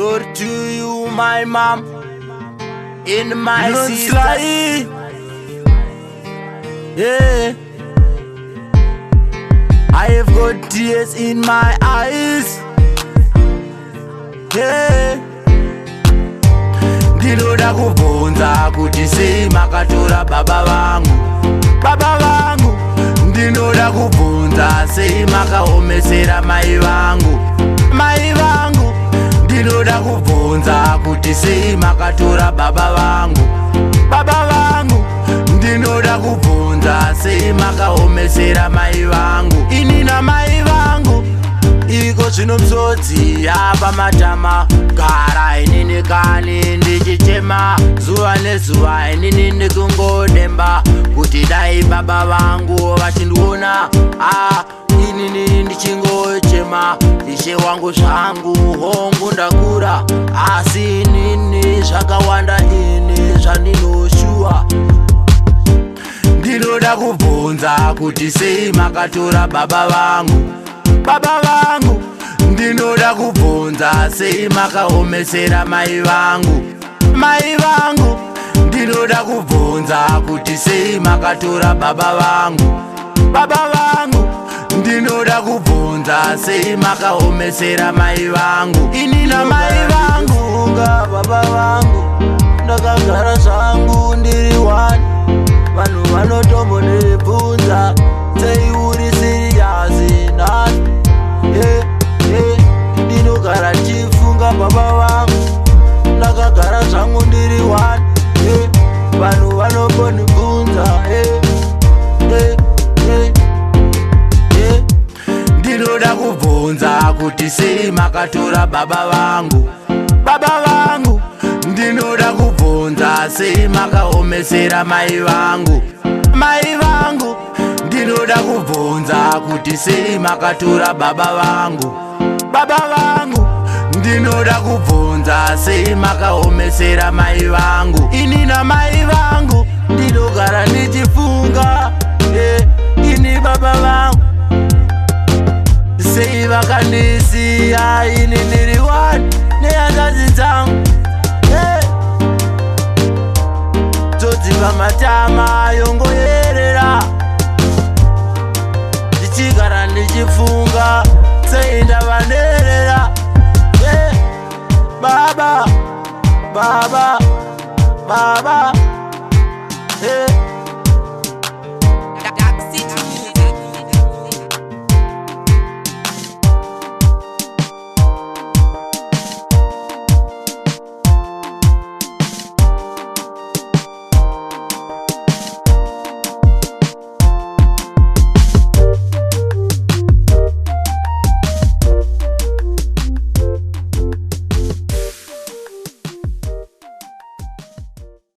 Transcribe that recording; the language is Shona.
Glory to you, my mom, in my sister. Yeah, I have got tears in my eyes. Yeah, ndinoda kubvunza kuti sei makatora baba vangu, ndinoda kubvunza sei makaomesera mai vangu, ndinoda kubvunza kuti sei makatora baba vangu, ndinoda kubvunza sei makaomesera mai vangu. Ini namai vangu iko zvino msodzi yapa matama, gara inini kani ndichichema zuva nezuva, inini ndikungodemba kuti dai baba vangu vachindiona. Inini ndichingochema ishe wangu zvangu hongu ndakura, asi inini zvakawanda ini zvandinoshua. Ndinoda kubvunza kuti sei makatora baba vangu, ndinoda kubvunza sei makaomesera mai vangu, ndinoda kubvunza kuti sei makatora baba vangu, ndinoda kubvunza sei makaomesera mai vangu. Ini namai vangu nga baba vangu ndakagara zvangu ndiri wani, vanhu vanotombondibvunza sei uri siriyasi nani. Ndinogara chifunga baba vangu ndakagara zvangu ndiri wani, vanhu vanombondibvunza. Ndinoda kubvunza kuti sei makatora baba vangu, ndinoda kubvunza sei makaomesera mai vangu, ndinoda kubvunza kuti sei makatora baba vangu, ndinoda kubvunza sei makaomesera mai vangu. Ini namai vangu ndinogara ndichifunga, ini baba vangu sei vakandisiya ini ndiri wani nehanzvadzi dzangu. Dzodzi pamatama yongoyerera, ndichigara ndichifunga sei ndava